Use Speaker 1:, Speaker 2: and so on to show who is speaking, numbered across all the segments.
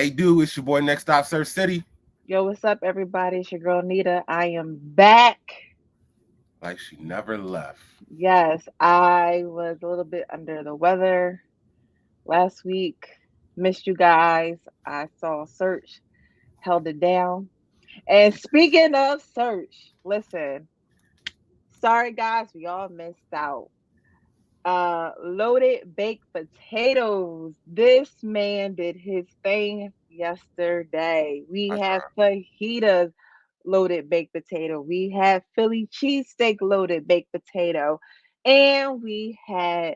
Speaker 1: Hey, dude, it's your boy Nextstop Sirchcity.
Speaker 2: Yo, what's up, everybody? It's your girl Neda. I am back.
Speaker 1: Like she never left.
Speaker 2: Yes, I was a little bit under the weather last week. Missed you guys. I saw Search, held it down. And speaking of Search, listen, sorry guys, we all missed out. Loaded baked potatoes. This man did his thing yesterday. We
Speaker 1: I
Speaker 2: have
Speaker 1: tried.
Speaker 2: fajitas loaded baked potato. We have Philly cheesesteak loaded baked potato. And we had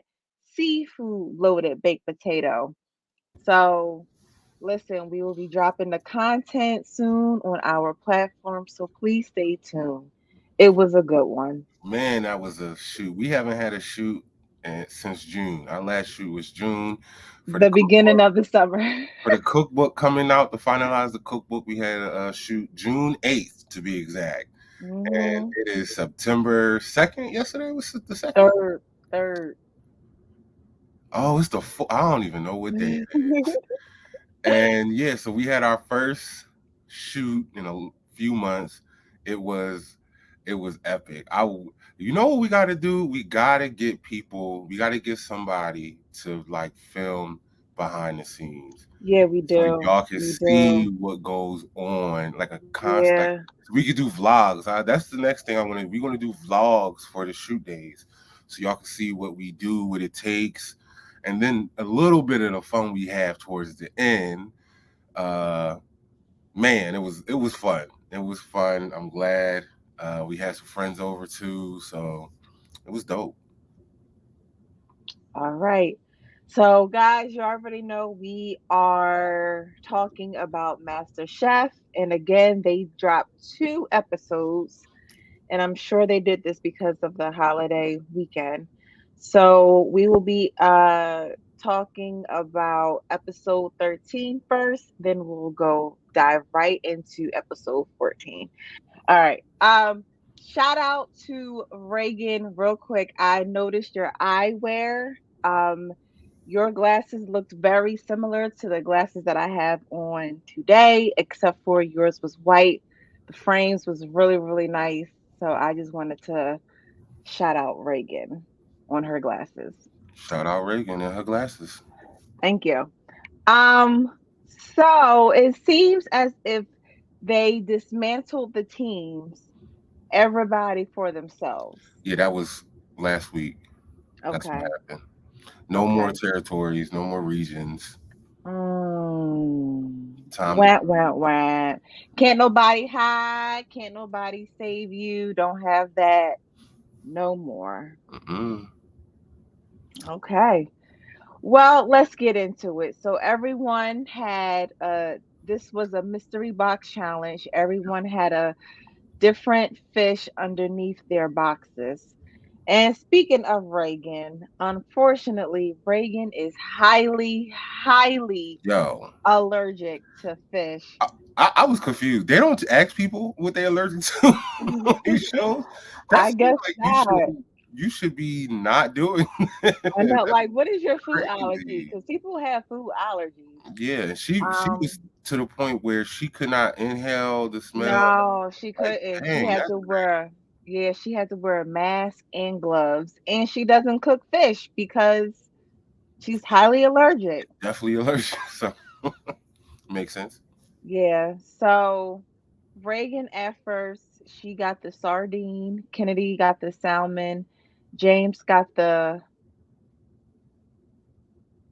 Speaker 2: seafood loaded baked potato. So listen, we will be dropping the content soon on our platform. So please stay tuned. It was a good one.
Speaker 1: Man, that was a shoot. We haven't had a shoot since June. Our last shoot was June for the
Speaker 2: The beginning
Speaker 1: cookbook.
Speaker 2: of the summer.
Speaker 1: For the cookbook coming out to finalize the cookbook, we had a shoot June 8th to be exact, and
Speaker 2: hmm
Speaker 1: it is September 2nd. Yesterday was the second.
Speaker 2: Third, third.
Speaker 1: Oh, it's the I don't even know what day it is. And yeah, so we had our first shoot in a few months. It was it was epic. You know what we got to do? We got to get people. We got to get somebody to like film behind the scenes
Speaker 2: Yeah, we
Speaker 1: so
Speaker 2: do.
Speaker 1: y'all can
Speaker 2: We do.
Speaker 1: see what goes on, like a constant. Like
Speaker 2: Yeah.
Speaker 1: we could do vlogs. That's the next thing we're gonna do vlogs for the shoot days, so y'all can see what we do, what it takes, and then a little bit of the fun we have towards the end. uh Man, it was fun. It was fun. I'm glad. We had some friends over too, so it was dope.
Speaker 2: All right. So, guys, you already know we are talking about MasterChef. And again, they dropped 2 episodes. And I'm sure they did this because of the holiday weekend. So, we will be talking about episode 13 first. Then we'll go dive right into episode 14. All right. Shout out to Reagan real quick. I noticed your eyewear. Um, your glasses looked very similar to the glasses that I have on today, except for yours was white. The frames was really, really nice. So I just wanted to shout out Reagan on her glasses.
Speaker 1: Shout out Reagan and her glasses.
Speaker 2: Thank you. Um, so it seems as if they dismantled the teams, everybody for themselves.
Speaker 1: Yeah, that was last week. That's what
Speaker 2: Okay.
Speaker 1: happened. No more
Speaker 2: Okay.
Speaker 1: territories, no more regions. Time to
Speaker 2: Wah, wah, wah. Can't nobody hide. Can't nobody save you. Don't have that no more.
Speaker 1: mm-mm.
Speaker 2: Okay. Well, let's get into it. So everyone had this was a mystery box challenge. Everyone had a different fish underneath their boxes. And speaking of Reagan, unfortunately, Reagan is highly, highly
Speaker 1: Yo,
Speaker 2: allergic to fish.
Speaker 1: I was confused. They don't ask people what they're allergic to on these shows. That
Speaker 2: I
Speaker 1: seems
Speaker 2: guess
Speaker 1: like
Speaker 2: not.
Speaker 1: you should be not doing that.
Speaker 2: I know,
Speaker 1: That's
Speaker 2: like, what is your food allergy?
Speaker 1: crazy.
Speaker 2: Because people have food allergies.
Speaker 1: Yeah, she was
Speaker 2: Um,
Speaker 1: to the point where she could not inhale the smell.
Speaker 2: no, she
Speaker 1: Like,
Speaker 2: couldn't. She
Speaker 1: dang,
Speaker 2: had
Speaker 1: that's
Speaker 2: to wear, yeah, she had to wear a mask and gloves, and she doesn't cook fish because she's highly allergic.
Speaker 1: definitely allergic. So makes sense.
Speaker 2: Yeah, so Reagan at first, she got the sardine, Kennedy got the salmon, James got the,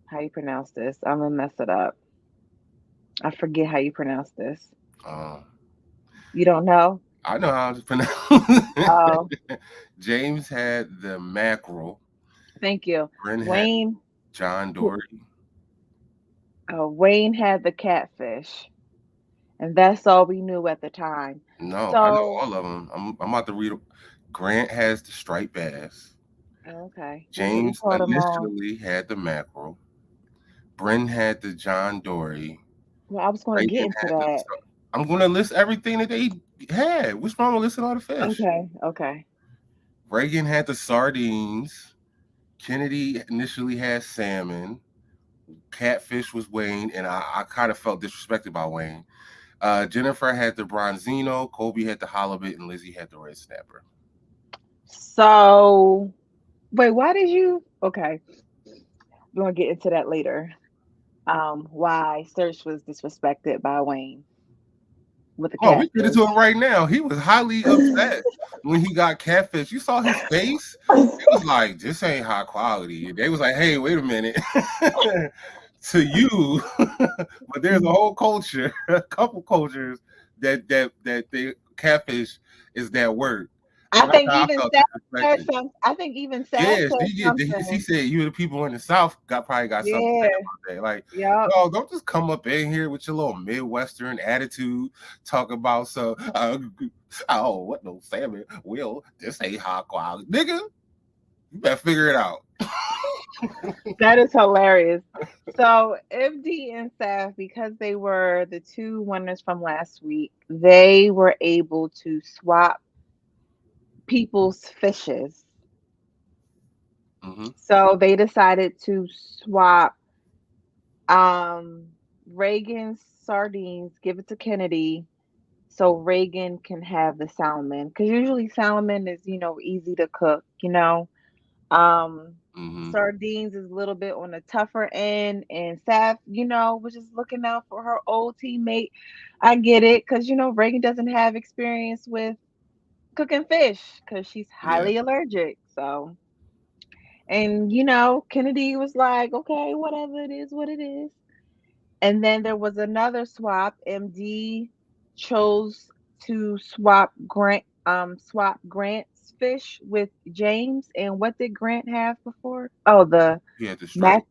Speaker 2: how you pronounce this? I'm gonna mess it up. I forget how you pronounce this.
Speaker 1: Um,
Speaker 2: You don't know?
Speaker 1: I know how to pronounce.
Speaker 2: Oh,
Speaker 1: James had the mackerel.
Speaker 2: thank you.
Speaker 1: Bryn had
Speaker 2: Wayne,
Speaker 1: John Dory.
Speaker 2: Wayne had the catfish, and that's all we knew at the time.
Speaker 1: No, I know
Speaker 2: So,
Speaker 1: all of them. I'm about to read them. Grant has the striped bass.
Speaker 2: okay, we
Speaker 1: James
Speaker 2: called them all.
Speaker 1: initially had the mackerel. Bryn had the John Dory.
Speaker 2: Well, I was going to get
Speaker 1: Reagan
Speaker 2: into
Speaker 1: had the.
Speaker 2: that.
Speaker 1: I'm gonna list everything that they had. What's wrong with listing all the fish?
Speaker 2: Okay, okay.
Speaker 1: Reagan had the sardines. Kennedy initially had salmon. Catfish was Wayne, and I kind of felt disrespected by Wayne. Jennifer had the Bronzino, Kobe had the halibut, and Lizzie had the red snapper.
Speaker 2: So wait, why did you? Okay, we're gonna get into that later. Why Search was disrespected by Wayne with the
Speaker 1: Oh, we get into him
Speaker 2: catfish.
Speaker 1: right now. He was highly upset when he got catfish. You saw his face. He was like, "This ain't high quality." They was like, "Hey, wait a minute." To you, but there's a whole culture, a couple cultures that the catfish is that word. So
Speaker 2: I
Speaker 1: that's
Speaker 2: think
Speaker 1: how I
Speaker 2: even
Speaker 1: felt
Speaker 2: Seth said
Speaker 1: disrespected.
Speaker 2: some. I think even Seth
Speaker 1: Yes,
Speaker 2: said
Speaker 1: he
Speaker 2: something.
Speaker 1: said you the people in the South probably got something to say
Speaker 2: Yeah.
Speaker 1: about that. Like,
Speaker 2: Yep.
Speaker 1: no, don't just come up in here with your little Midwestern attitude, talk about oh, what no salmon? Will this ain't high quality, nigga? You better figure it out.
Speaker 2: That is hilarious. So MD and Seth, because they were the two winners from last week, they were able to swap people's fishes.
Speaker 1: Hmm.
Speaker 2: So they decided to swap um Reagan's sardines, give it to Kennedy, so Reagan can have the salmon. Because usually salmon is, easy to cook, Um,
Speaker 1: Hmm.
Speaker 2: sardines is a little bit on the tougher end, and Saf, was just looking out for her old teammate. I get it, because Reagan doesn't have experience with cooking fish because she's
Speaker 1: Yeah.
Speaker 2: highly allergic. So, and Kennedy was like, okay, whatever it is, what it is. And then there was another swap. MD chose to swap Grant's fish with James. And what did Grant have before? Oh, the
Speaker 1: He had the
Speaker 2: mac.
Speaker 1: stripe.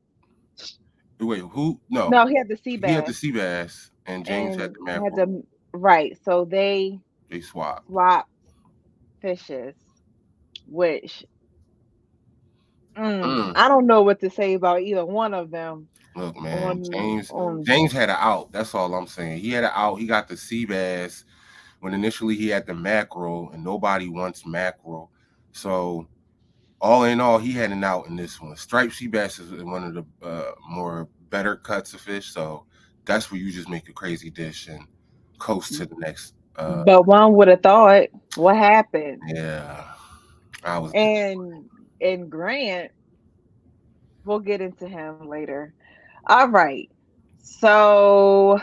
Speaker 1: Wait, who? No,
Speaker 2: No, he had the sea
Speaker 1: he had the
Speaker 2: bass
Speaker 1: sea bass, and James had
Speaker 2: and
Speaker 1: the
Speaker 2: had
Speaker 1: mackerel.
Speaker 2: the right. So they
Speaker 1: They swapped.
Speaker 2: swapped fishes, which
Speaker 1: Mm.
Speaker 2: I don't know what to say about either one of them.
Speaker 1: Look, man,
Speaker 2: On
Speaker 1: James
Speaker 2: on
Speaker 1: James had an out. That's all I'm saying. He had an out. He got the sea bass when initially he had the mackerel, and nobody wants mackerel. So all in all, he had an out in this one. Striped sea bass is one of the more better cuts of fish. So that's where you just make a crazy dish and coast to the next.
Speaker 2: But one would have thought what happened.
Speaker 1: Yeah, I was
Speaker 2: And Grant, we'll get into him later. All right. So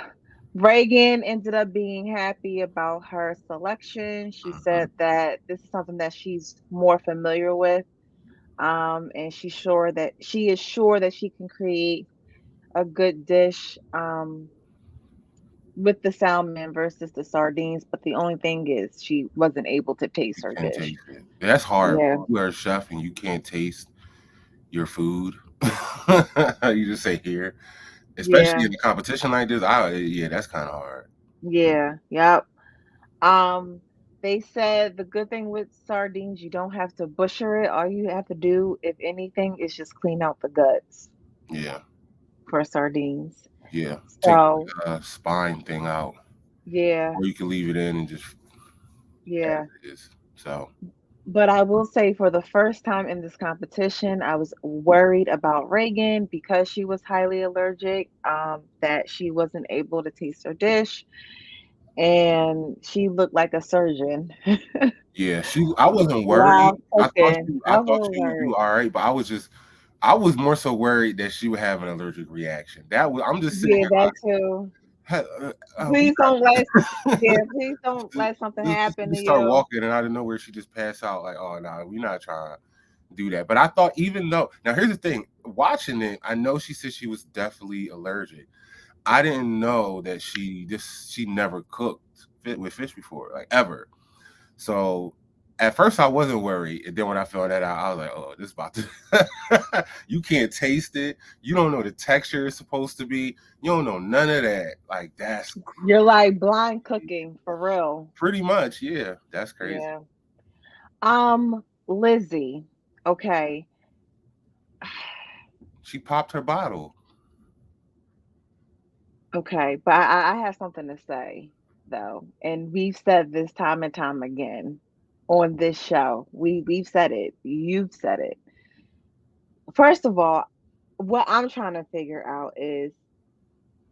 Speaker 2: Reagan ended up being happy about her selection. She
Speaker 1: disappointed.
Speaker 2: said that this is something that she's more familiar with. And she is sure that she can create a good dish with the salmon versus the sardines. But the only thing is she wasn't able to taste
Speaker 1: You
Speaker 2: her
Speaker 1: can't
Speaker 2: dish.
Speaker 1: taste it. That's hard.
Speaker 2: Yeah.
Speaker 1: You are a chef and you can't taste your food. You just say here, especially
Speaker 2: Yeah.
Speaker 1: in a competition like this. Yeah, that's kind of hard.
Speaker 2: Yeah. Yep. Um, they said the good thing with sardines, you don't have to butcher it. All you have to do, if anything, is just clean out the guts
Speaker 1: Yeah,
Speaker 2: for sardines.
Speaker 1: yeah. Take
Speaker 2: So,
Speaker 1: the spine thing out,
Speaker 2: yeah,
Speaker 1: or you can leave it in and just as
Speaker 2: yeah.
Speaker 1: it is. So
Speaker 2: But I will say for the first time in this competition, I was worried about Reagan because she was highly allergic, that she wasn't able to taste her dish, and she looked like a surgeon
Speaker 1: yeah, I wasn't worried.
Speaker 2: while cooking.
Speaker 1: I
Speaker 2: I
Speaker 1: thought
Speaker 2: was
Speaker 1: she would do
Speaker 2: worried.
Speaker 1: all right, but I was more so worried that she would have an allergic reaction. I'm just sitting
Speaker 2: Yeah,
Speaker 1: here
Speaker 2: that too.
Speaker 1: like, we
Speaker 2: Please don't let Yeah, please don't let something happen
Speaker 1: we
Speaker 2: to
Speaker 1: start
Speaker 2: you.
Speaker 1: walking and out of nowhere she just passed out. Like, oh no, we're not trying to do that. But I thought even though now here's the thing, watching it, I know she said she was definitely allergic. I didn't know that she never cooked with fish before, like ever. So at first I wasn't worried. And then when I found that out, I was like, oh, this is about to you can't taste it. You don't know the texture it's supposed to be. You don't know none of that. Like that's
Speaker 2: You're like blind cooking for real.
Speaker 1: pretty much, yeah. That's crazy.
Speaker 2: Yeah. Lizzie. Okay.
Speaker 1: She popped her bottle.
Speaker 2: Okay, but I have something to say though, and we've said this time and time again on this show. We've said it. You've said it. First of all, what I'm trying to figure out is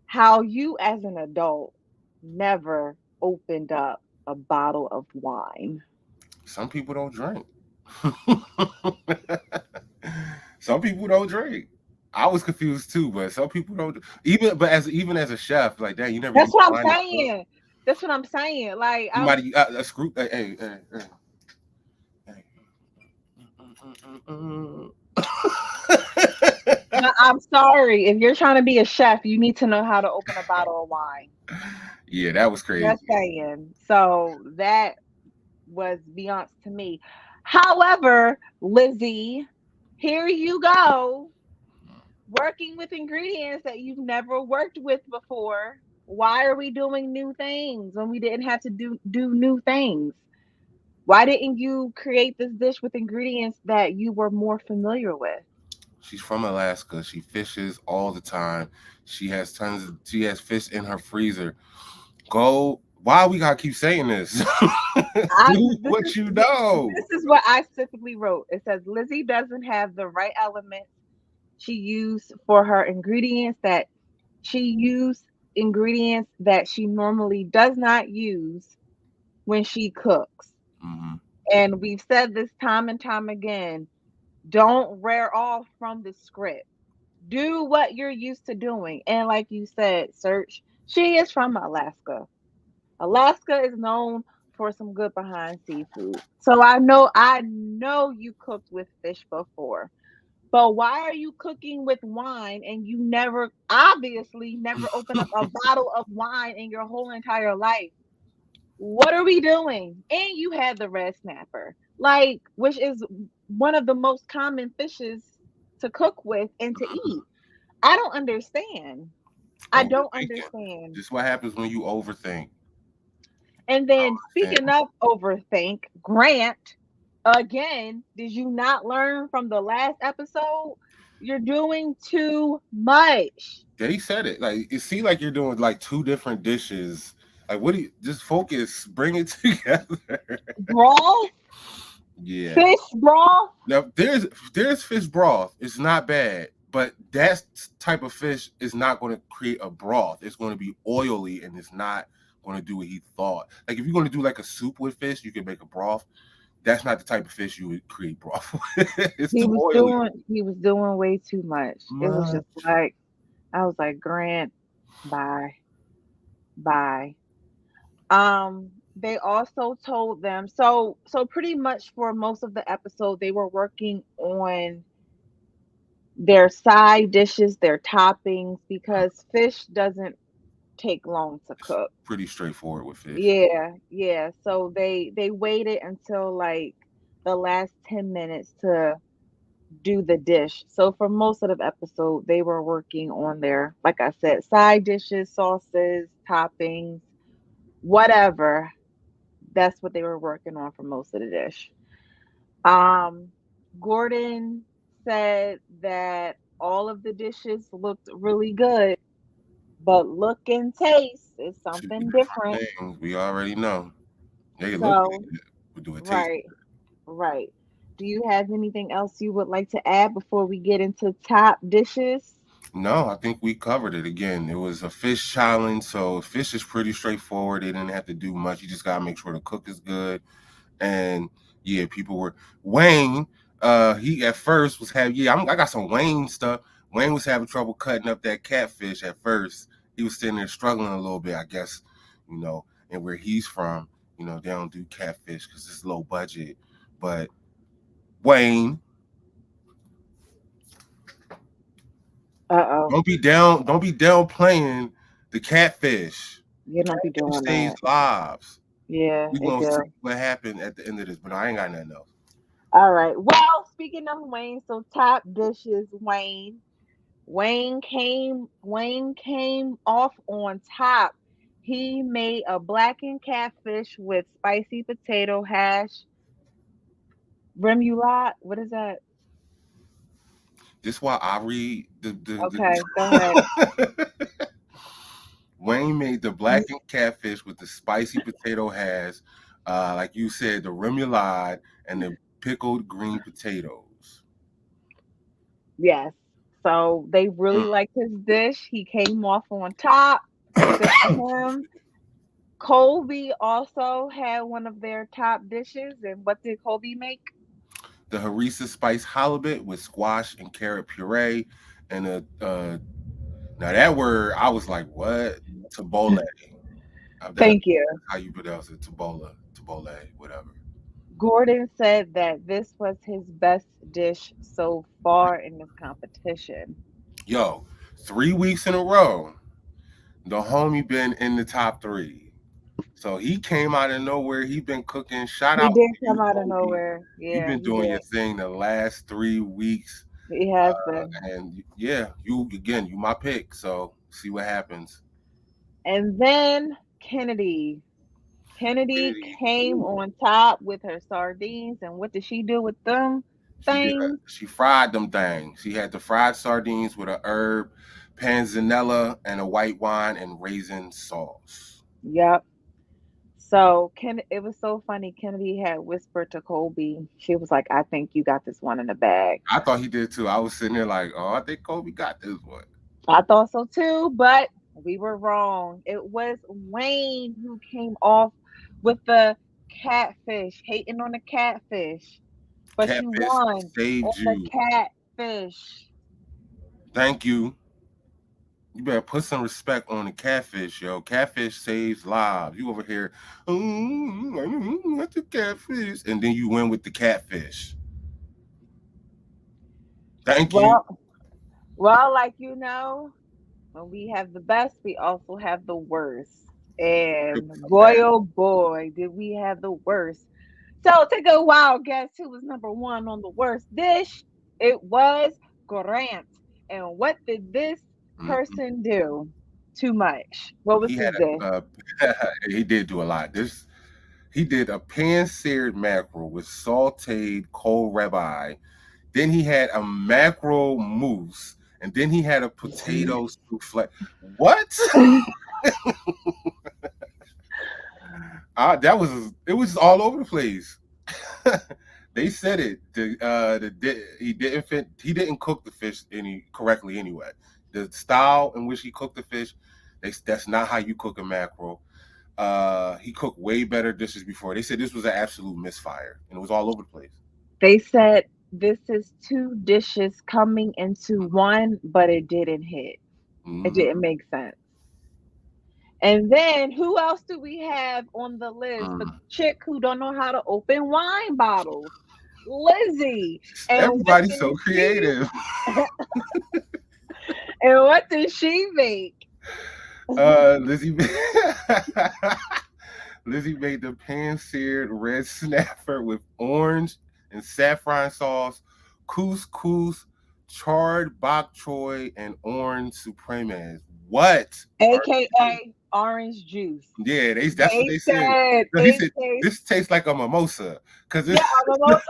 Speaker 2: how you, as an adult, never opened up a bottle of wine.
Speaker 1: Some people don't drink. Some people don't drink. I was confused too, but some people don't. Even as a chef, like that, you never
Speaker 2: That's
Speaker 1: use
Speaker 2: what I'm
Speaker 1: wine to cook.
Speaker 2: saying. That's what I'm saying. Like
Speaker 1: You might a screw. Hey.
Speaker 2: but I'm sorry. If you're trying to be a chef, you need to know how to open a bottle of wine.
Speaker 1: Yeah, that was
Speaker 2: Just
Speaker 1: crazy.
Speaker 2: saying. So that was Beyonce to me. However, Lizzie, here you go, working with ingredients that you've never worked with before. Why are we doing new things when we didn't have to do new things? Why didn't you create this dish with ingredients that you were more familiar with?
Speaker 1: She's from Alaska. She fishes all the time. She has fish in her freezer. Go. Why we gotta keep saying this?
Speaker 2: I
Speaker 1: Do
Speaker 2: this
Speaker 1: what
Speaker 2: is
Speaker 1: you know.
Speaker 2: this is what I specifically wrote. It says Lizzie doesn't have the right elements she used for her ingredients that she used ingredients that she normally does not use when she cooks.
Speaker 1: Hmm.
Speaker 2: And we've said this time and time again, don't rear off from the script. Do what you're used to doing. And like you said, Search, she is from Alaska. Alaska is known for some good behind seafood. So I know you cooked with fish before. But why are you cooking with wine and you never obviously never open up a bottle of wine in your whole entire life? What are we doing? And you had the red snapper, like, which is one of the most common fishes to cook with and to eat. I don't understand. I don't
Speaker 1: Overthinking.
Speaker 2: understand.
Speaker 1: This is what happens when you overthink.
Speaker 2: And
Speaker 1: I
Speaker 2: then
Speaker 1: understand.
Speaker 2: speaking of overthink, Grant, again, did you not learn from the last episode? You're doing too much.
Speaker 1: They said it. Like it seems like you're doing like two different dishes. Like what do you just focus, bring it together.
Speaker 2: Broth,
Speaker 1: Yeah.
Speaker 2: fish broth.
Speaker 1: Now there's fish broth. It's not bad, but that type of fish is not going to create a broth. It's going to be oily and it's not going to do what he thought. Like if you're going to do like a soup with fish, you can make a broth. That's not the type of fish you would create broth with. It's
Speaker 2: He
Speaker 1: too
Speaker 2: was
Speaker 1: oily.
Speaker 2: doing he was doing way too much. It was just
Speaker 1: Much.
Speaker 2: like I was like, Grant, bye, bye. They also told them so pretty much for most of the episode they were working on their side dishes, their toppings, because fish doesn't take long to
Speaker 1: It's
Speaker 2: cook.
Speaker 1: pretty straightforward with fish.
Speaker 2: Yeah, yeah. So they waited until like the last 10 minutes to do the dish. So for most of the episode, they were working on their, like I said, side dishes, sauces, toppings, whatever. That's what they were working on for most of the dish. Um, Gordon said that all of the dishes looked really good, but look and taste is
Speaker 1: Two
Speaker 2: something different.
Speaker 1: different things. We already know. They look
Speaker 2: So,
Speaker 1: good, but do it taste
Speaker 2: right, right. Do you have anything else you would like to add before we get into top dishes?
Speaker 1: No, I think we covered it again. It was a fish challenge, so fish is pretty straightforward. They didn't have to do much. You just gotta make sure the cook is good. And yeah, people were Wayne. He at first was having I got some Wayne stuff. Wayne was having trouble cutting up that catfish at first. He was sitting there struggling a little bit, I guess, and where he's from, they don't do catfish because it's low budget. But Wayne,
Speaker 2: Uh-oh.
Speaker 1: don't be down playing the catfish.
Speaker 2: You don't be
Speaker 1: Catfish
Speaker 2: doing
Speaker 1: saves
Speaker 2: that.
Speaker 1: lives.
Speaker 2: Yeah,
Speaker 1: We
Speaker 2: it
Speaker 1: gonna see
Speaker 2: do.
Speaker 1: what happened at the end of this, but I ain't got nothing else.
Speaker 2: All right. Well, speaking of Wayne, so top dishes, Wayne. Wayne came off on top. He made a blackened catfish with spicy potato hash, remoulade. What is that?
Speaker 1: This is why I read
Speaker 2: Okay, go ahead.
Speaker 1: Wayne made the blackened catfish with the spicy potato hash, like you said, the remoulade and the pickled green potatoes.
Speaker 2: Yes. So they really liked his dish. He came off on top. Good for him. Colby also had one of their top dishes. And what did Colby make?
Speaker 1: The harissa spice halibut with squash and carrot puree, and a now that word I was like, what? Tabbouleh.
Speaker 2: Thank
Speaker 1: That's
Speaker 2: you.
Speaker 1: how you pronounce it. Tabbouleh, whatever.
Speaker 2: Gordon said that this was his best dish so far in this competition.
Speaker 1: Yo, 3 weeks in a row, the homie been in the top three. So he came out of nowhere. He been cooking. Shout
Speaker 2: He
Speaker 1: out
Speaker 2: did
Speaker 1: to you,
Speaker 2: come out of
Speaker 1: Kobe.
Speaker 2: nowhere.
Speaker 1: You
Speaker 2: Yeah,
Speaker 1: been
Speaker 2: he
Speaker 1: doing your
Speaker 2: did.
Speaker 1: thing the last 3 weeks.
Speaker 2: He has been.
Speaker 1: And yeah, you again, you my pick. So see what happens.
Speaker 2: And then Kennedy. Kennedy
Speaker 1: Kennedy,
Speaker 2: came
Speaker 1: ooh,
Speaker 2: on top with her sardines. And what did she do with them things?
Speaker 1: she fried them things. She had the fried sardines with a herb, panzanella, and a white wine and raisin sauce.
Speaker 2: Yep. So it was so funny. Kennedy had whispered to Colby. She was like, "I think you got this one in the bag."
Speaker 1: I thought he did too. I was sitting there like, oh, I think Kobe got this one.
Speaker 2: I thought so too, but we were wrong. It was Wayne who came off with the catfish, hating on the catfish, but she
Speaker 1: Catfish
Speaker 2: won on
Speaker 1: saved
Speaker 2: the
Speaker 1: you.
Speaker 2: catfish.
Speaker 1: Thank you. You better put some respect on the catfish, yo. Catfish saves lives. You over here, what's the catfish? And then you win with the catfish. Thank you.
Speaker 2: Well, well, like when we have the best, we also have the worst. And boy, oh boy, did we have the worst. So take a wild guess who was number one on the worst dish. It was Grant. And what did this
Speaker 1: Mhm.
Speaker 2: person do? Too much. What was
Speaker 1: He
Speaker 2: his
Speaker 1: had
Speaker 2: dish?
Speaker 1: he did do a lot. He did a pan-seared mackerel with sauteed cold ribeye. Then he had a mackerel mousse, and then he had a potato souffle. What? That was it was all over the place. They said it. He didn't cook the fish any correctly anyway. The style in which he cooked the fish, that's not how you cook a mackerel. He cooked way better dishes before. They said this was an absolute misfire, and it was all over the place.
Speaker 2: They said this is two dishes coming into one, but it didn't hit. It
Speaker 1: Mm-hmm.
Speaker 2: didn't make sense. And then who else do we have on the list? The
Speaker 1: Mm.
Speaker 2: chick who don't know how to open wine bottles, Lizzie. And what
Speaker 1: Everybody's
Speaker 2: did
Speaker 1: so
Speaker 2: she
Speaker 1: creative.
Speaker 2: and what did she make?
Speaker 1: Lizzie, Lizzie made the pan-seared red snapper with orange and saffron sauce, couscous, charred bok choy, and orange supremes. What are you doing?
Speaker 2: AKA orange juice.
Speaker 1: Yeah, that's what
Speaker 2: They
Speaker 1: they said.
Speaker 2: said
Speaker 1: No, he
Speaker 2: it
Speaker 1: said
Speaker 2: tastes,
Speaker 1: this tastes like a mimosa because
Speaker 2: yeah, mimosa.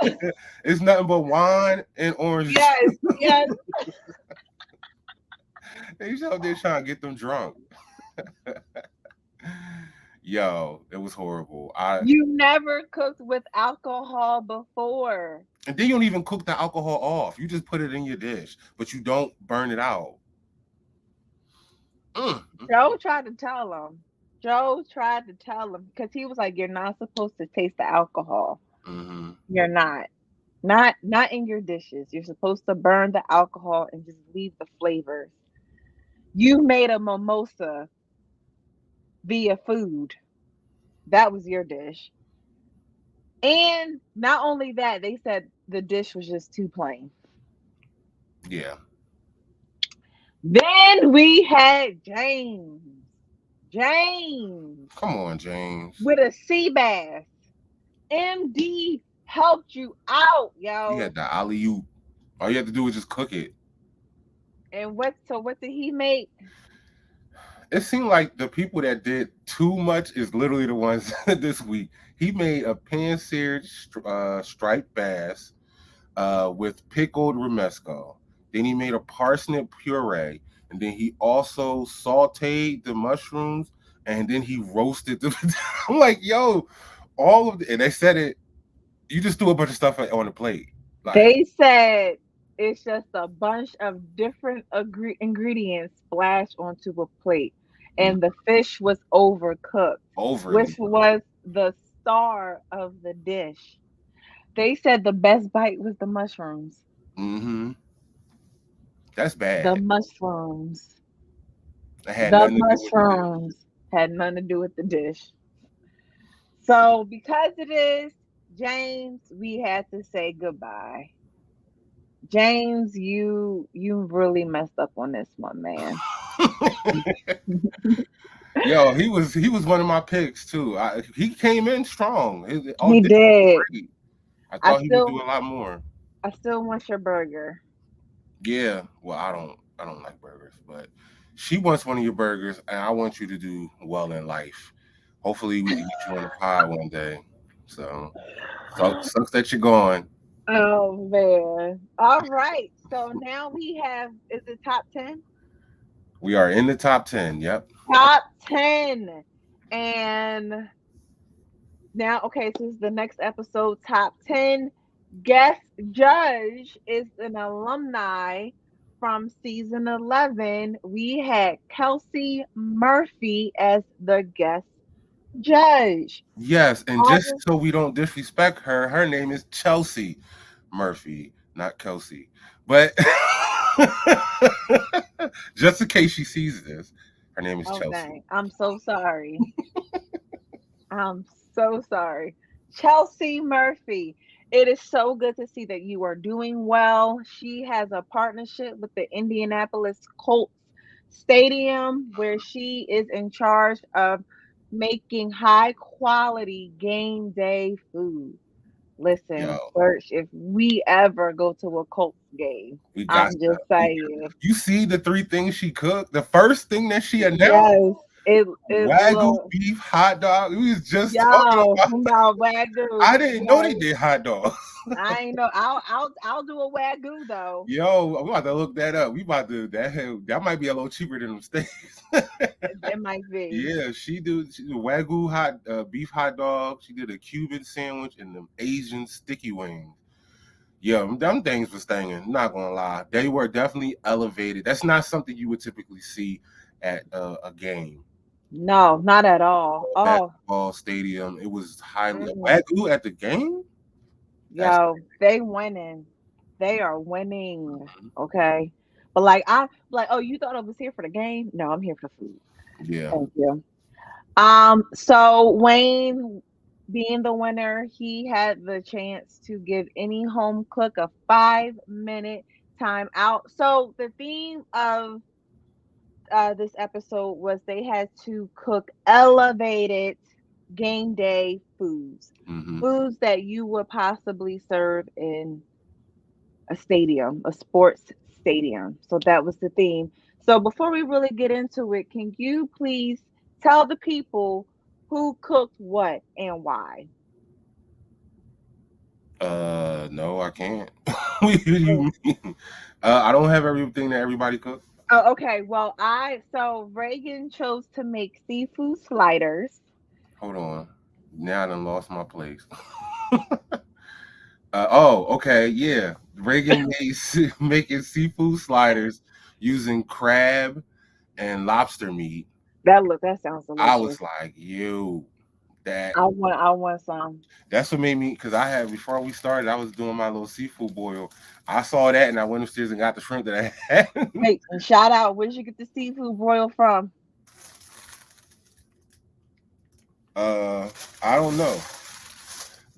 Speaker 1: it's nothing but wine and orange.
Speaker 2: Yes, yes.
Speaker 1: They out there trying to get them drunk. Yo, it was horrible.
Speaker 2: You never cooked with alcohol before.
Speaker 1: And then you don't even cook the alcohol off. You just put it in your dish, but you don't burn it out. Mm.
Speaker 2: Joe tried to tell him. Joe tried to tell him because he was like, "You're not supposed to taste the alcohol.
Speaker 1: Mm-hmm.
Speaker 2: You're not. Not in your dishes. You're supposed to burn the alcohol and just leave the flavors. You made a mimosa via food. That was your dish. And not only that, they said the dish was just too plain.
Speaker 1: Yeah.
Speaker 2: Then we had James. James
Speaker 1: Come on, James.
Speaker 2: with a sea bass. MD helped you out,
Speaker 1: You
Speaker 2: yo.
Speaker 1: had the alley oop. All you have to do is just cook it.
Speaker 2: And what did he make?
Speaker 1: It seemed like the people that did too much is literally the ones this week. He made a pan-seared striped bass with pickled romesco. Then he made a parsnip puree, and then he also sauteed the mushrooms, and then he roasted them. I'm like, yo, and they said it. You just threw a bunch of stuff on the plate, like
Speaker 2: They said It's just a bunch of different ingredients splashed onto a plate.
Speaker 1: Mm,
Speaker 2: And the fish was overcooked, which
Speaker 1: overly.
Speaker 2: was the star of the dish. They said the best bite was the mushrooms.
Speaker 1: Mm-hmm. That's
Speaker 2: The
Speaker 1: bad.
Speaker 2: mushrooms.
Speaker 1: It had
Speaker 2: The
Speaker 1: nothing to do with the dish.
Speaker 2: mushrooms had nothing to do with the dish. So because it is James, we had to say goodbye. James, you really messed up on this one, man.
Speaker 1: Yo, he was one of my picks too. He came in strong. His
Speaker 2: He
Speaker 1: audition was
Speaker 2: did.
Speaker 1: great. I
Speaker 2: I
Speaker 1: thought he would do
Speaker 2: still
Speaker 1: a lot more.
Speaker 2: I still want your burger.
Speaker 1: Yeah. Well, I don't like burgers, but she wants one of your burgers, and I want you to do well in life. Hopefully, we can get you on the pod one day. So sucks that you're gone.
Speaker 2: Oh man. All right. So now we have, is it top 10?
Speaker 1: We are in the top 10. Yep.
Speaker 2: Top 10. And now, okay, so this is the next episode, top 10. Guest judge is an alumni from season 11. We had Kelsey Murphy as the guest judge.
Speaker 1: Yes, and just
Speaker 2: August,
Speaker 1: so we don't disrespect her, her name is Chelsea Murphy, not Kelsey. But just in case she sees this, her name is
Speaker 2: oh
Speaker 1: Chelsea.
Speaker 2: dang, I'm so sorry. I'm so sorry. Chelsea Murphy, it is so good to see that you are doing well. She has a partnership with the Indianapolis Colts Stadium where she is in charge of making high quality game day food. Listen,
Speaker 1: Yo,
Speaker 2: Birch, if we ever go to a Colts game,
Speaker 1: we got
Speaker 2: I'm
Speaker 1: stuff.
Speaker 2: just saying,
Speaker 1: You see the three things she cooked? The first thing that she announced,
Speaker 2: yes, it
Speaker 1: Wagyu
Speaker 2: look,
Speaker 1: beef hot dog. We was just talking
Speaker 2: yo,
Speaker 1: about.
Speaker 2: about Wagyu,
Speaker 1: I didn't know they
Speaker 2: yes.
Speaker 1: did hot dogs.
Speaker 2: I ain't know. I'll do a Wagyu though.
Speaker 1: Yo, I'm about to look that up. We about to that might be a little cheaper than them steaks.
Speaker 2: It might be.
Speaker 1: Yeah, she do Wagyu beef hot dog. She did a Cuban sandwich and them Asian sticky wings. Yeah, them things was stinging. Not gonna lie, they were definitely elevated. That's not something you would typically see at a game,
Speaker 2: No, not at all.
Speaker 1: a
Speaker 2: Oh,
Speaker 1: basketball stadium. It was highly
Speaker 2: mm,
Speaker 1: Wagyu at the game. That's
Speaker 2: yo, they winning. They are winning. Okay. But like oh, you thought I was here for the game? No, I'm here for food.
Speaker 1: yeah,
Speaker 2: Thank you. So Wayne being the winner, he had the chance to give any home cook a 5-minute time out. So the theme of this episode was they had to cook elevated game day foods,
Speaker 1: hmm
Speaker 2: foods that you would possibly serve in a stadium, a sports stadium. So that was the theme. So before we really get into it, can you please tell the people who cooked what and why?
Speaker 1: No, I can't. What do you mean? I don't have everything that everybody cooks.
Speaker 2: Oh, okay. Well, I so Reagan chose to make seafood sliders.
Speaker 1: Hold on. Now I done lost my place. Oh, okay, yeah. Reagan made making seafood sliders using crab and lobster meat.
Speaker 2: That sounds
Speaker 1: I was
Speaker 2: delicious.
Speaker 1: like, yo, that
Speaker 2: I want some.
Speaker 1: that's what made me because I had before we started, I was doing my little seafood boil. I saw that and I went upstairs and got the shrimp that I had.
Speaker 2: Hey, and shout out, where'd you get the seafood broil from?
Speaker 1: uh, I don't know.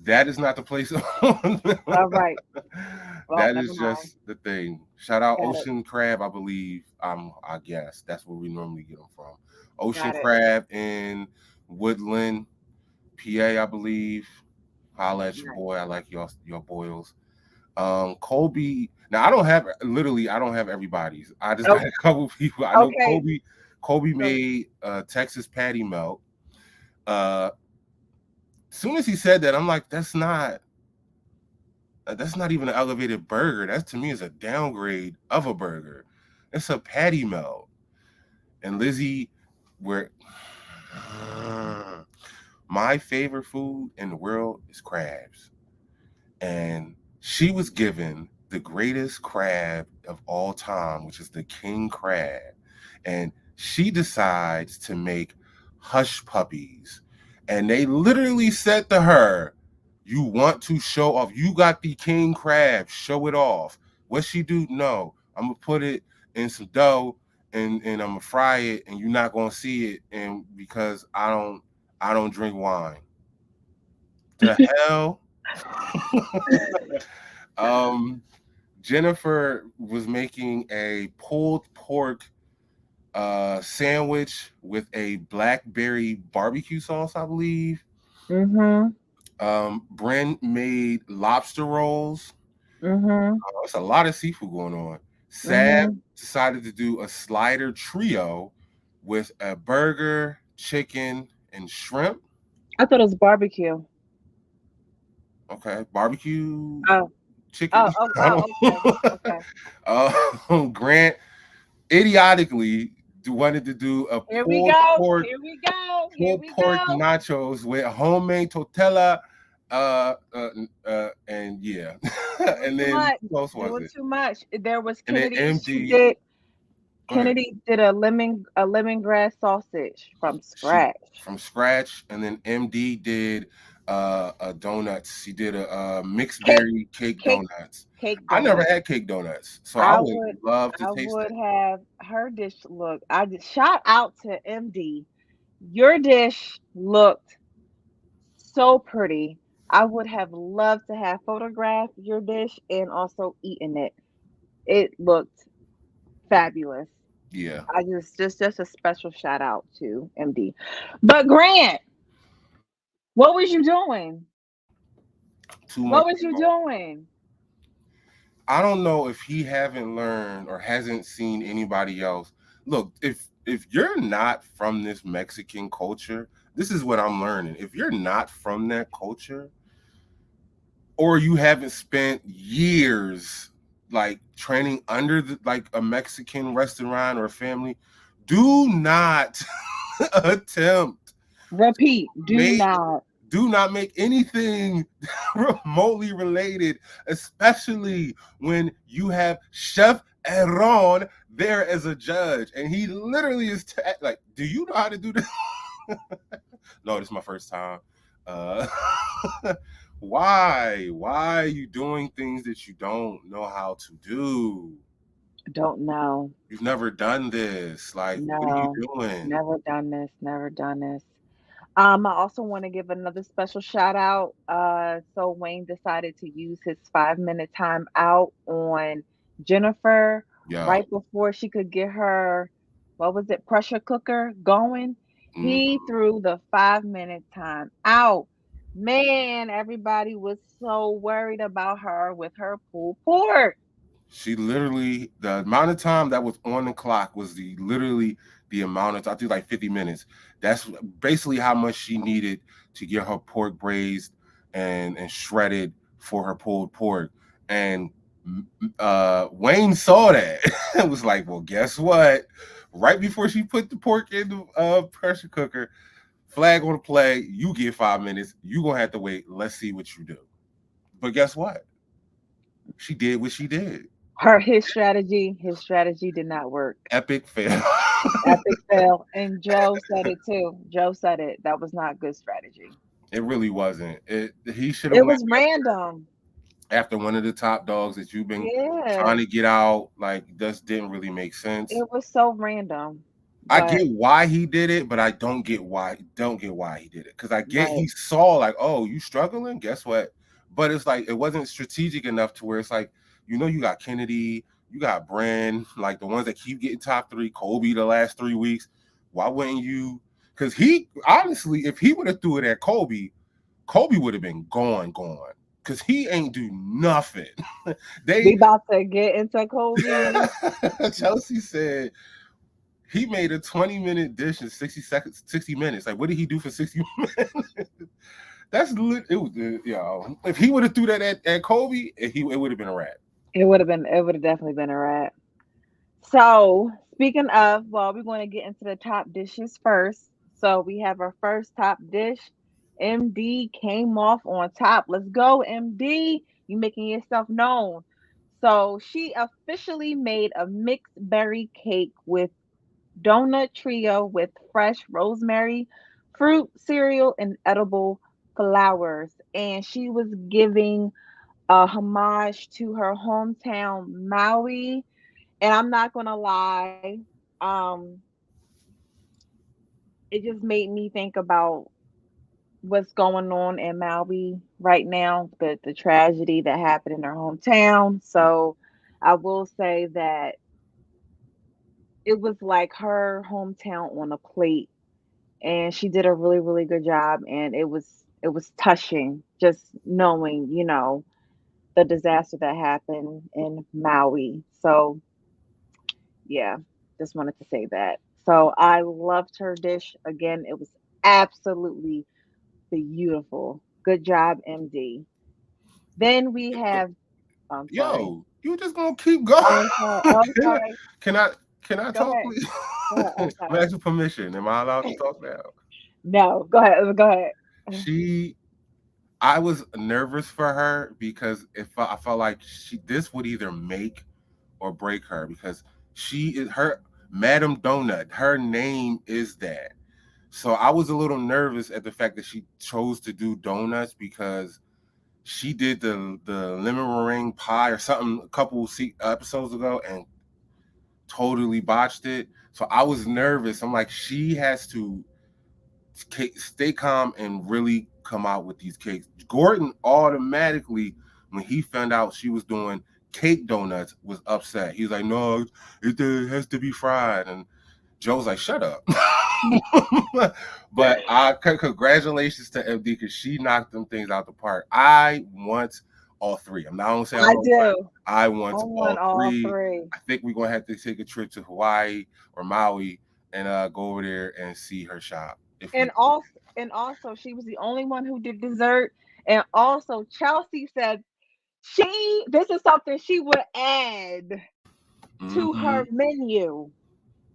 Speaker 1: That is not the place.
Speaker 2: All right. Well,
Speaker 1: That
Speaker 2: never
Speaker 1: is
Speaker 2: mind.
Speaker 1: just the thing. Shout out
Speaker 2: Got it.
Speaker 1: Ocean Crab, I believe. I guess that's where we normally get them from. Ocean
Speaker 2: Got it.
Speaker 1: Crab in Woodland, PA, I believe. Holla at your
Speaker 2: Nice.
Speaker 1: boy. I like your boils. Colby. Now I don't have everybody's. I just got
Speaker 2: Okay.
Speaker 1: a couple people. I know
Speaker 2: Okay.
Speaker 1: Colby
Speaker 2: So
Speaker 1: made Texas patty melt. Uh, soon as he said that, I'm like, that's not even an elevated burger. That to me is a downgrade of a burger. It's a patty melt. And Lizzie, where my favorite food in the world is crabs. And she was given the greatest crab of all time, which is the king crab. And she decides to make hush puppies. And they literally said to her, "You want to show off? You got the king crab, show it off." What she do? No, I'm gonna put it in some dough and I'm gonna fry it, and you're not gonna see it. And because I don't drink wine. The hell? um, Jennifer was making a pulled pork sandwich with a blackberry barbecue sauce, I believe.
Speaker 2: Mhm.
Speaker 1: Bren made lobster rolls.
Speaker 2: Mhm.
Speaker 1: There's a lot of seafood going on. Sav
Speaker 2: Mhm.
Speaker 1: decided to do a slider trio with a burger, chicken, and shrimp.
Speaker 2: I thought it was barbecue.
Speaker 1: Okay, barbecue
Speaker 2: Oh.
Speaker 1: chicken.
Speaker 2: Oh. Oh.
Speaker 1: I
Speaker 2: Oh. Okay.
Speaker 1: don't.
Speaker 2: Okay.
Speaker 1: Grant idiotically wanted to do a
Speaker 2: Here we go.
Speaker 1: pork
Speaker 2: Here we go. Here
Speaker 1: pulled
Speaker 2: we
Speaker 1: pork
Speaker 2: go.
Speaker 1: nachos with homemade tortilla, and yeah,
Speaker 2: It was
Speaker 1: and
Speaker 2: too
Speaker 1: then
Speaker 2: much.
Speaker 1: who else
Speaker 2: It
Speaker 1: was
Speaker 2: was
Speaker 1: it?
Speaker 2: too much. There was
Speaker 1: And then
Speaker 2: Kennedy. She
Speaker 1: MD.
Speaker 2: did.
Speaker 1: Go ahead.
Speaker 2: Kennedy did a lemongrass sausage from
Speaker 1: She
Speaker 2: scratch.
Speaker 1: from scratch, and then MD did a donuts. She did a mixed
Speaker 2: Cake.
Speaker 1: berry cake
Speaker 2: Cake.
Speaker 1: donuts.
Speaker 2: Cake
Speaker 1: I never
Speaker 2: donuts.
Speaker 1: had cake donuts, so I
Speaker 2: I
Speaker 1: would
Speaker 2: would.
Speaker 1: love to
Speaker 2: I
Speaker 1: taste
Speaker 2: would
Speaker 1: that.
Speaker 2: have her dish look. I just shout out to MD. Your dish looked so pretty. I would have loved to have photographed your dish and also eaten it. It looked fabulous.
Speaker 1: Yeah,
Speaker 2: I just a special shout out to MD. But Grant, what was you doing?
Speaker 1: too much
Speaker 2: What was you
Speaker 1: going on.
Speaker 2: doing?
Speaker 1: I don't know if he haven't learned or hasn't seen anybody else. Look, if you're not from this Mexican culture, this is what I'm learning. If you're not from that culture, or you haven't spent years like training under like a Mexican restaurant or a family, do not attempt
Speaker 2: Repeat. Do
Speaker 1: make
Speaker 2: not.
Speaker 1: do not make anything remotely related, especially when you have Chef Aaron there as a judge, and he literally is like, "Do you know how to do this?" No, this is my first time. Uh, why are you doing things that you don't know how to do?
Speaker 2: Don't know.
Speaker 1: You've never done this. Like, what are you
Speaker 2: No.
Speaker 1: doing?
Speaker 2: Never done this. Never done this. I also want to give another special shout out. So Wayne decided to use his 5 minute time out on Jennifer
Speaker 1: Yo,
Speaker 2: right before she could get her, what was it, pressure cooker going.
Speaker 1: mm,
Speaker 2: He threw the 5 minute time out. Man, everybody was so worried about her with her pulled pork.
Speaker 1: she literally, the amount of time that was on the clock was literally the amount of, I think, like 50 minutes. That's basically how much she needed to get her pork braised and shredded for her pulled pork. And Wayne saw that and was like, "Well, guess what? Right before she put the pork in the pressure cooker, flag on the play. You get 5 minutes. You gonna have to wait. Let's see what you do." But guess what? She did what she did.
Speaker 2: His strategy did not work.
Speaker 1: Epic fail.
Speaker 2: Epic fail. And Joe said it too. Joe said it. That was not good strategy.
Speaker 1: It really wasn't. He should have
Speaker 2: It
Speaker 1: went
Speaker 2: was random.
Speaker 1: after one of the top dogs that you've been trying
Speaker 2: Yeah.
Speaker 1: to get out. Like, this didn't really make sense.
Speaker 2: It was so random.
Speaker 1: I
Speaker 2: But
Speaker 1: get why he did it, but I don't get why he did it. Because I get
Speaker 2: right.
Speaker 1: he saw like, oh, you struggling? Guess what? But it's like it wasn't strategic enough to where it's like, you got Kennedy, you got Bren, like the ones that keep getting top three, Kobe the last 3 weeks. Why wouldn't you? Because he honestly, if he would have threw it at Kobe, Kobe would have been gone. Because he ain't do nothing.
Speaker 2: We
Speaker 1: They
Speaker 2: about to get into Kobe.
Speaker 1: Chelsea said he made a 20-minute dish in 60 seconds, 60 minutes. Like, what did he do for 60 minutes? That's lit. It was, if he would have threw that at Kobe, it would have been a wrap.
Speaker 2: It would have definitely been a wrap. So speaking of, well, we're going to get into the top dishes first. So we have our first top dish. MD came off on top. Let's go, MD. You making yourself known. So she officially made a mixed berry cake with donut trio with fresh rosemary, fruit, cereal, and edible flowers. And she was giving a homage to her hometown, Maui. And I'm not gonna lie, um, it just made me think about what's going on in Maui right now, the tragedy that happened in her hometown. So I will say that it was like her hometown on a plate, and she did a really really good job, and it was touching just knowing, the disaster that happened in Maui. So yeah, just wanted to say that. So I loved her dish. Again, it was absolutely beautiful. Good job, MD. Then we have, I'm sorry.
Speaker 1: Yo, you just gonna keep going?
Speaker 2: Oh, I'm sorry. Oh, I'm sorry.
Speaker 1: can I can I
Speaker 2: Go
Speaker 1: talk,
Speaker 2: ahead.
Speaker 1: please?
Speaker 2: Go ahead. I'm
Speaker 1: I'm
Speaker 2: sorry.
Speaker 1: asking permission. Am I allowed to talk now?
Speaker 2: No, go ahead. Go ahead.
Speaker 1: She, I was nervous for her because I felt like this would either make or break her because she is her Madam Donut. Her name is that. So I was a little nervous at the fact that she chose to do donuts because she did the lemon meringue pie or something a couple episodes ago and totally botched it. So I was nervous. I'm like, she has to stay calm and really come out with these cakes. Gordon automatically, when he found out she was doing cake donuts, was upset. He was like, "No, it has to be fried." And Joe's like, "Shut up." But congratulations to MD because she knocked them things out the park. I want all three. I'm not gonna say I
Speaker 2: I
Speaker 1: want one.
Speaker 2: do.
Speaker 1: I
Speaker 2: I
Speaker 1: want
Speaker 2: want
Speaker 1: all
Speaker 2: all
Speaker 1: three.
Speaker 2: three.
Speaker 1: I think we're gonna have to take a trip to Hawaii or Maui and go over there and see her shop if we
Speaker 2: And also she was the only one who did dessert. And also Chelsea said this is something she would add
Speaker 1: can.
Speaker 2: to her menu.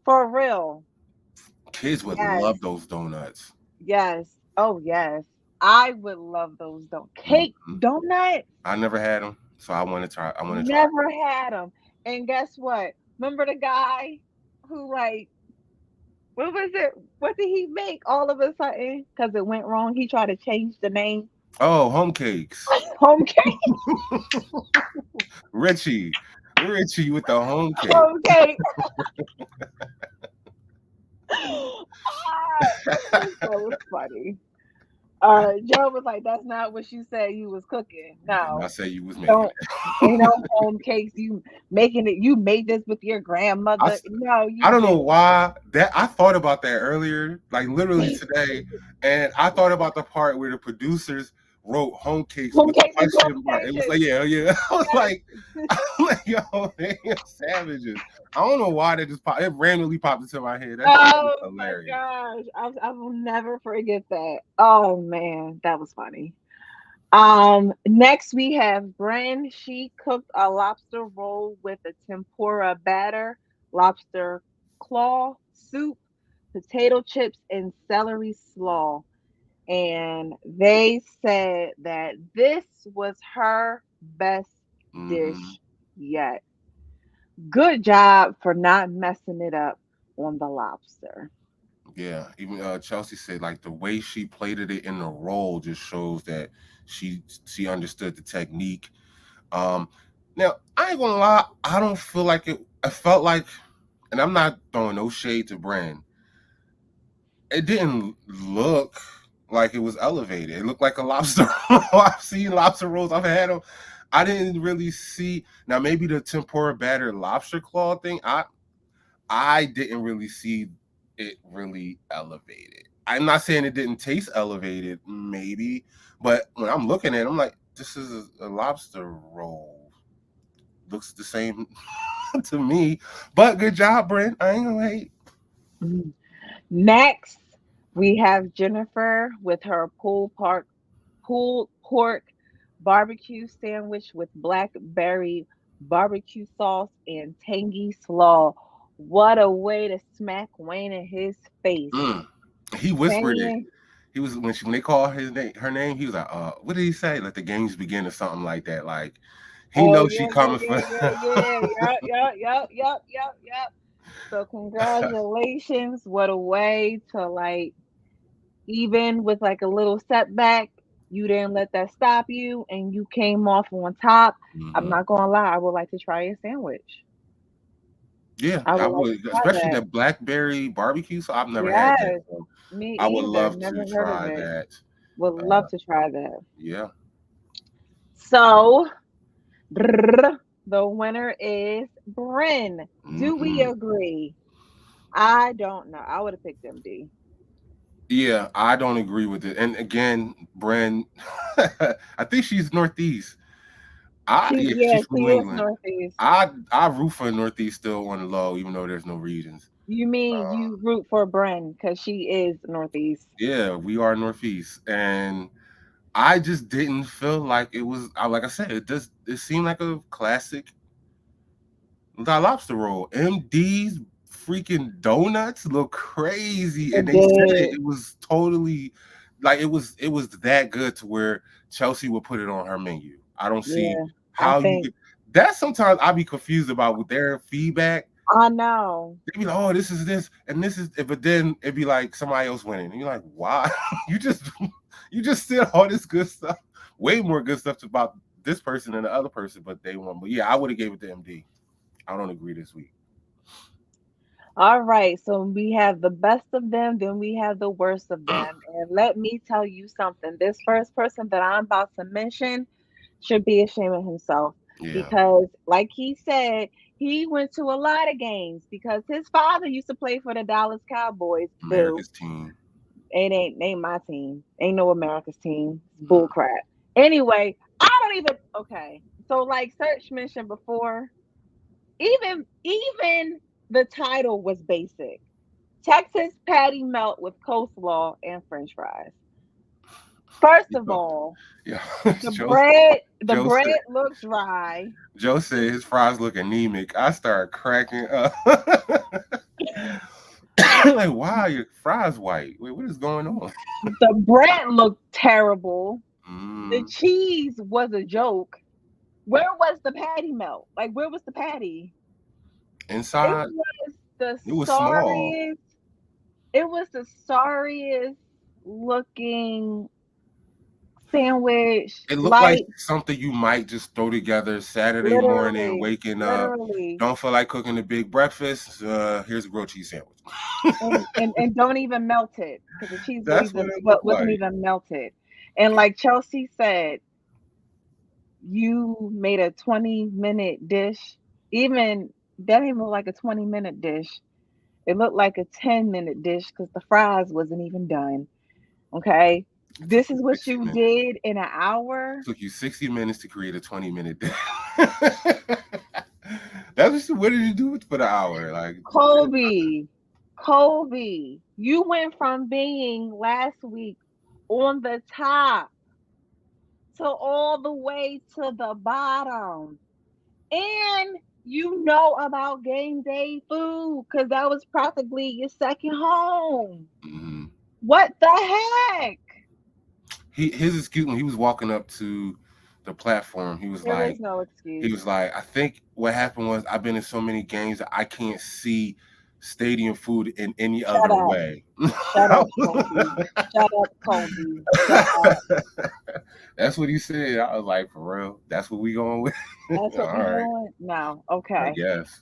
Speaker 2: For real.
Speaker 1: Kids would love
Speaker 2: Yes.
Speaker 1: those donuts.
Speaker 2: Yes. Oh yes. I would love those cake
Speaker 1: Hmm.
Speaker 2: donuts.
Speaker 1: I never had them, so I want to try. I want to try.
Speaker 2: Never had them. And guess what? Remember the guy who like what was it? What did he make all of a sudden? Because it went wrong. He tried to change the name.
Speaker 1: Oh, home cakes.
Speaker 2: Home cake.
Speaker 1: Richie, Richie with the home cake.
Speaker 2: Home cake. Ah, that was funny. Joe was like, "That's not what you said you was cooking.
Speaker 1: You did not
Speaker 2: No,
Speaker 1: say you was making
Speaker 2: don't.
Speaker 1: it.
Speaker 2: Ain't no home cakes. You making it. You made this with your
Speaker 1: I,
Speaker 2: grandmother.
Speaker 1: s-
Speaker 2: No,
Speaker 1: I
Speaker 2: you
Speaker 1: don't know
Speaker 2: didn't.
Speaker 1: why that I thought about that earlier, like literally today, and I thought about the part where the producers wrote home cakes
Speaker 2: Home
Speaker 1: with a
Speaker 2: cakes with
Speaker 1: question mark. It was
Speaker 2: quotations.
Speaker 1: like, yeah, yeah. I was
Speaker 2: Yes.
Speaker 1: like, I'm like, yo, they are savages. I don't know why they just it randomly popped into my head. That shit was
Speaker 2: Oh my
Speaker 1: hilarious.
Speaker 2: gosh. I will never forget that. Oh man, that was funny. Next we have Bren. She cooked a lobster roll with a tempura batter, lobster claw soup, potato chips, and celery slaw. And they said that this was her best
Speaker 1: Hmm.
Speaker 2: dish yet. Good job for not messing it up on the lobster.
Speaker 1: Yeah, even Chelsea said like the way she plated it in the roll just shows that she understood the technique. Um, Now I ain't gonna lie, I don't feel like it. I felt like, and I'm not throwing no shade to Brand. It didn't look like it was elevated. It looked like a lobster roll. I've seen lobster rolls. I've had them. I didn't really see. Now maybe the tempura batter lobster claw thing. I didn't really see it really elevated. I'm not saying it didn't taste elevated, maybe, but when I'm looking at it, I'm like, this is a lobster roll. Looks the same to me. But good job, Brent. I ain't gonna hate.
Speaker 2: Mm. Next, we have Jennifer with her pulled pork barbecue sandwich with blackberry barbecue sauce and tangy slaw. What a way to smack Wayne in his face.
Speaker 1: Mm. He whispered it.
Speaker 2: Saying,
Speaker 1: He was when they called her name. He was like, "What did he say? Like the games begin or something like that." Like He
Speaker 2: Oh
Speaker 1: knows
Speaker 2: yeah,
Speaker 1: she
Speaker 2: yeah,
Speaker 1: coming
Speaker 2: yeah,
Speaker 1: for.
Speaker 2: yeah, yeah. Yep, yep, yep, yep, yep, yep. So congratulations. What a way to like, even with like a little setback, you didn't let that stop you and you came off on top. I'm
Speaker 1: Mhm.
Speaker 2: not gonna lie, I would like to try a sandwich.
Speaker 1: Yeah,
Speaker 2: I
Speaker 1: I
Speaker 2: would like to
Speaker 1: would,
Speaker 2: try
Speaker 1: especially
Speaker 2: that.
Speaker 1: that blackberry barbecue. So I've never had that.
Speaker 2: Yes,
Speaker 1: So
Speaker 2: me
Speaker 1: I would
Speaker 2: either.
Speaker 1: love to
Speaker 2: Never heard of
Speaker 1: try
Speaker 2: it.
Speaker 1: that.
Speaker 2: Would love
Speaker 1: Uh,
Speaker 2: to try that.
Speaker 1: yeah.
Speaker 2: So the winner is Bryn. Do we
Speaker 1: Hmm.
Speaker 2: agree? I don't know. I would have picked MD.
Speaker 1: Yeah, I don't agree with it. And again, Bren, I think she's Northeast. Yeah,
Speaker 2: Yeah,
Speaker 1: she's from
Speaker 2: she
Speaker 1: New
Speaker 2: is
Speaker 1: England.
Speaker 2: Northeast.
Speaker 1: I root for Northeast still on the low, even though there's no regions.
Speaker 2: You mean
Speaker 1: Uh,
Speaker 2: you root for Bryn because she is Northeast?
Speaker 1: yeah, we are Northeast, and I just didn't feel like it was. Like I said, it seemed like a classic lobster roll. MD's freaking donuts look crazy, and
Speaker 2: It
Speaker 1: they said
Speaker 2: did.
Speaker 1: it was totally like it was that good to where Chelsea would put it on her menu. I don't see
Speaker 2: Yeah, I
Speaker 1: how you
Speaker 2: think
Speaker 1: could. That sometimes I be confused about with their feedback.
Speaker 2: I know.
Speaker 1: They be like, "Oh, this is this and this is," but then it'd be like somebody else winning, and you're like, "Why? you just you just said all this good stuff, way more good stuff about this person than the other person, but they won." But yeah, I would have gave it to MD. I don't agree this week.
Speaker 2: All right, so we have the best of them, then we have the worst of them. And let me tell you something. This first person that I'm about to mention should be ashamed of himself
Speaker 1: Yeah,
Speaker 2: because, like he said, he went to a lot of games because his father used to play for the Dallas Cowboys. Boo.
Speaker 1: America's team.
Speaker 2: It ain't my team. Ain't no America's team. It's bull
Speaker 1: Mm.
Speaker 2: crap. Anyway, I don't even okay. So like Search mentioned before, even the title was basic. Texas patty melt with coleslaw and French fries. First of
Speaker 1: Yeah,
Speaker 2: all,
Speaker 1: yeah.
Speaker 2: the
Speaker 1: Joe, Joe
Speaker 2: bread
Speaker 1: said
Speaker 2: looked dry.
Speaker 1: Joe said his fries look anemic. I started cracking up. Like, wow, your fries white. Wait, what is going on?
Speaker 2: The bread looked terrible. The
Speaker 1: Mm,
Speaker 2: cheese was a joke. Where was the patty melt? Like, where was the patty? It
Speaker 1: inside,
Speaker 2: was the
Speaker 1: it was small.
Speaker 2: sorriest. It was the sorriest looking sandwich.
Speaker 1: It looked like
Speaker 2: Like,
Speaker 1: something you might just throw together Saturday morning,
Speaker 2: literally,
Speaker 1: waking up.
Speaker 2: literally.
Speaker 1: Don't feel like cooking a big breakfast. Here's a grilled cheese sandwich.
Speaker 2: And don't even melt it because the cheese
Speaker 1: That's what it looked
Speaker 2: wasn't
Speaker 1: like.
Speaker 2: even melted. And like Chelsea said, you made a 20-minute dish. Even that didn't even look like a 20-minute dish. It looked like a 10-minute dish because the fries wasn't even done. Okay.
Speaker 1: It took
Speaker 2: This
Speaker 1: you
Speaker 2: is what
Speaker 1: 60
Speaker 2: you
Speaker 1: minutes.
Speaker 2: did in an hour.
Speaker 1: Took you 60 minutes to create a 20-minute day. What did you do it for the hour? Like,
Speaker 2: Kobe, Kobe, you went from being last week on the top to all the way to the bottom. And you know about game day food because that was practically your second home.
Speaker 1: mhm.
Speaker 2: What the heck?
Speaker 1: His excuse when he was walking up to the platform,
Speaker 2: There is no excuse.
Speaker 1: I think what happened was I've been in so many games that I can't see stadium food in any
Speaker 2: Shut
Speaker 1: other
Speaker 2: up.
Speaker 1: way.
Speaker 2: Shut up, Kobe. Shut up, Kobe. Shut up.
Speaker 1: That's what he said. I was like, for real? That's what we going with?
Speaker 2: That's
Speaker 1: All
Speaker 2: what we
Speaker 1: right,
Speaker 2: doing? No.
Speaker 1: I
Speaker 2: Okay.
Speaker 1: guess.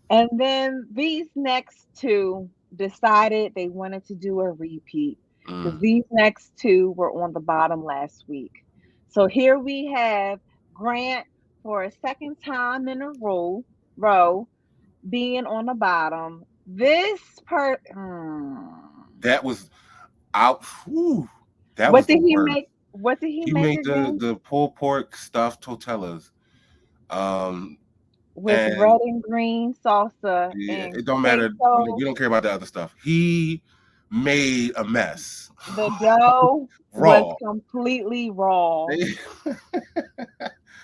Speaker 2: And then these next two decided they wanted to do a repeat because
Speaker 1: Mm,
Speaker 2: these next two were on the bottom last week. So here we have Grant for a second time in a row being on the bottom. This per
Speaker 1: that was out. Whew, that was
Speaker 2: what
Speaker 1: the
Speaker 2: did he
Speaker 1: worst.
Speaker 2: make? What did he
Speaker 1: He
Speaker 2: make
Speaker 1: made the
Speaker 2: again?
Speaker 1: the pulled pork stuffed tortillas. Um,
Speaker 2: With
Speaker 1: and
Speaker 2: red and green salsa
Speaker 1: yeah,
Speaker 2: and
Speaker 1: it don't matter.
Speaker 2: queso.
Speaker 1: We don't care about the other stuff. He made a mess.
Speaker 2: The dough was
Speaker 1: Raw.
Speaker 2: completely raw.
Speaker 1: They,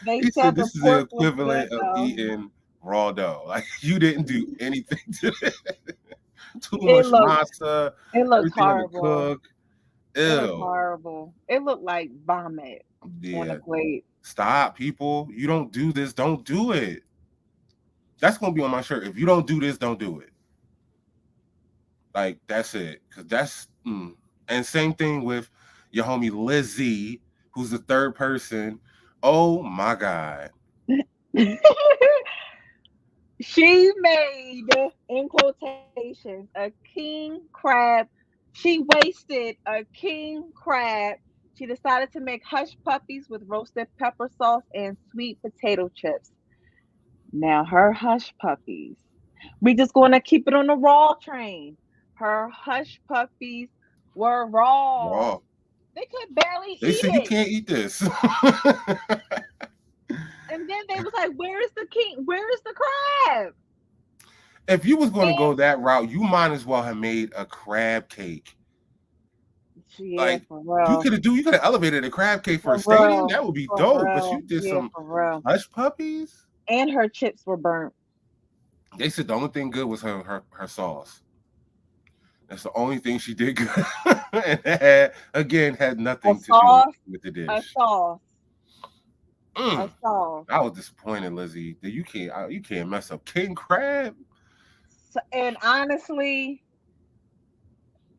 Speaker 2: They
Speaker 1: he said
Speaker 2: said the
Speaker 1: this is the
Speaker 2: pork was good
Speaker 1: equivalent of
Speaker 2: though.
Speaker 1: eating raw dough. Like you didn't do anything to it. Too
Speaker 2: It
Speaker 1: much
Speaker 2: looked
Speaker 1: masa.
Speaker 2: it looked
Speaker 1: Everything
Speaker 2: horrible.
Speaker 1: undercooked.
Speaker 2: It looked
Speaker 1: Ew.
Speaker 2: horrible. It looked like vomit on the
Speaker 1: Yeah.
Speaker 2: plate.
Speaker 1: Stop, people. You don't do this. Don't do it. That's gonna be on my shirt. If you don't do this, don't do it. Like that's it. Cause that's and same thing with your homie Lizzie, who's the third person. Oh my god.
Speaker 2: She made, in quotations, a king crab. She wasted a king crab. She decided to make hush puppies with roasted pepper sauce and sweet potato chips. Now, her hush puppies, we just going to keep it on the raw train. Her hush puppies were raw.
Speaker 1: Raw.
Speaker 2: They could barely
Speaker 1: They
Speaker 2: eat
Speaker 1: said you
Speaker 2: it.
Speaker 1: can't eat this.
Speaker 2: And then they was like, "Where is the king? Where is the crab?"
Speaker 1: If you was gonna
Speaker 2: And
Speaker 1: go that route, you might as well have made a crab cake.
Speaker 2: yeah,
Speaker 1: Like
Speaker 2: for real.
Speaker 1: you could have elevated a crab cake for a
Speaker 2: For
Speaker 1: stadium.
Speaker 2: real.
Speaker 1: That would be
Speaker 2: For
Speaker 1: dope. But
Speaker 2: real.
Speaker 1: you did
Speaker 2: Yeah,
Speaker 1: some
Speaker 2: for real.
Speaker 1: hush puppies.
Speaker 2: And her chips were burnt.
Speaker 1: They said the only thing good was her sauce. That's the only thing she did good. And that had
Speaker 2: A
Speaker 1: nothing to do
Speaker 2: sauce,
Speaker 1: with the
Speaker 2: a
Speaker 1: dish.
Speaker 2: sauce, a
Speaker 1: Mm,
Speaker 2: sauce.
Speaker 1: I was disappointed, Lizzie, that you can't mess up king crab.
Speaker 2: So, and honestly,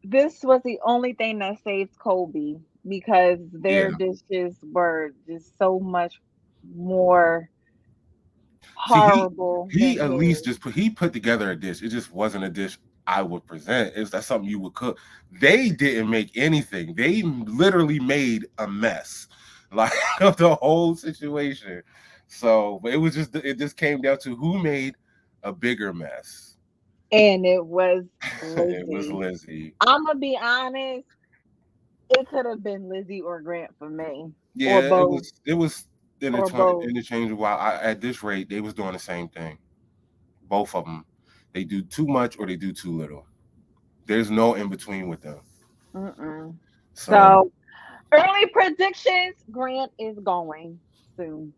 Speaker 2: this was the only thing that saved Kobe because their
Speaker 1: Yeah.
Speaker 2: dishes were just so much more
Speaker 1: See,
Speaker 2: horrible
Speaker 1: he
Speaker 2: than
Speaker 1: at least
Speaker 2: his.
Speaker 1: just he put together a dish. It just wasn't a dish I would present. It's that's something you would cook. They didn't make anything. They literally made a mess, like of the whole situation. So, but it just came down to who made a bigger mess.
Speaker 2: And it was
Speaker 1: It was
Speaker 2: Lizzie.
Speaker 1: Lizzie.
Speaker 2: I'm gonna be honest, it could have been Lizzie or Grant for me, or
Speaker 1: Yeah,
Speaker 2: both,
Speaker 1: it was
Speaker 2: or both.
Speaker 1: interchangeable. At this rate, they was doing the same thing. Both of them. They do too much or they do too little. There's no in between with them.
Speaker 2: Mm-mm.
Speaker 1: So
Speaker 2: So early predictions: Grant is going soon.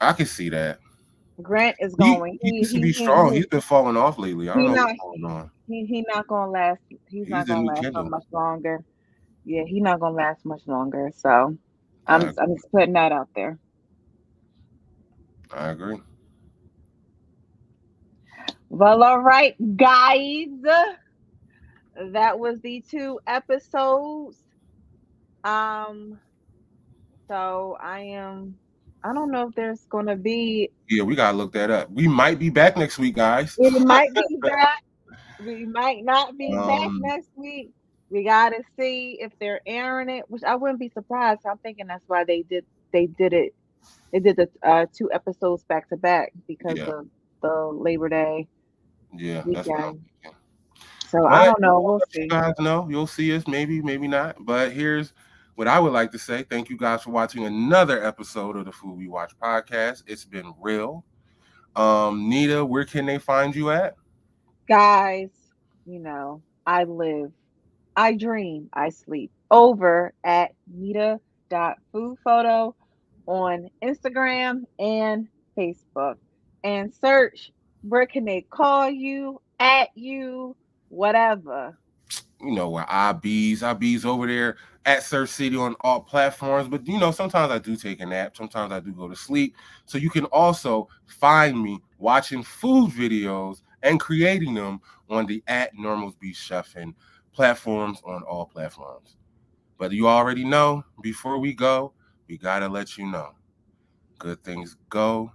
Speaker 1: I can see that.
Speaker 2: Grant is going.
Speaker 1: He used to be strong. He's been falling off lately. I don't
Speaker 2: He
Speaker 1: know
Speaker 2: not
Speaker 1: what's going on.
Speaker 2: he not gonna last. He's
Speaker 1: He's
Speaker 2: not
Speaker 1: the
Speaker 2: gonna
Speaker 1: new
Speaker 2: last so
Speaker 1: Kendall.
Speaker 2: much longer. Yeah, he's not gonna last much longer. So
Speaker 1: I
Speaker 2: I'm just putting that out there.
Speaker 1: I agree.
Speaker 2: Well, all right, guys, that was the two episodes. Um, so I don't know if there's gonna be.
Speaker 1: Yeah, we gotta look that up. We might be back next week, guys.
Speaker 2: We might be back. We might not be back
Speaker 1: um,
Speaker 2: next week. We gotta see if they're airing it, which I wouldn't be surprised. I'm thinking that's why they did it. They did the two episodes back to back because
Speaker 1: yeah,
Speaker 2: of the Labor Day
Speaker 1: yeah, that's what I'm
Speaker 2: weekend.
Speaker 1: thinking.
Speaker 2: So I
Speaker 1: But
Speaker 2: don't know.
Speaker 1: I'll
Speaker 2: We'll
Speaker 1: let you
Speaker 2: see.
Speaker 1: guys know. You'll see us, maybe, maybe not. But here's what I would like to say. Thank you guys for watching another episode of the Food We Watch podcast. It's been real. Neda, where can they find you at?
Speaker 2: Guys, I live, I dream, I sleep over at Nita.foodphoto on Instagram and Facebook. And search where can they call you, at you, whatever.
Speaker 1: You know where I bees over there at Sirchcity on all platforms. But sometimes I do take a nap. Sometimes I do go to sleep. So you can also find me watching food videos and creating them on the at Normals Be Chefing platforms on all platforms. But you already know. Before we go, we gotta let you know. Good things go.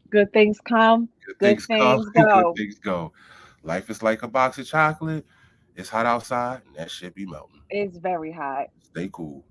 Speaker 2: Good things come,
Speaker 1: Good
Speaker 2: good
Speaker 1: things come.
Speaker 2: things
Speaker 1: Good
Speaker 2: go.
Speaker 1: things go. Life is like a box of chocolate. It's hot outside, and that shit be melting.
Speaker 2: It's very hot.
Speaker 1: Stay cool.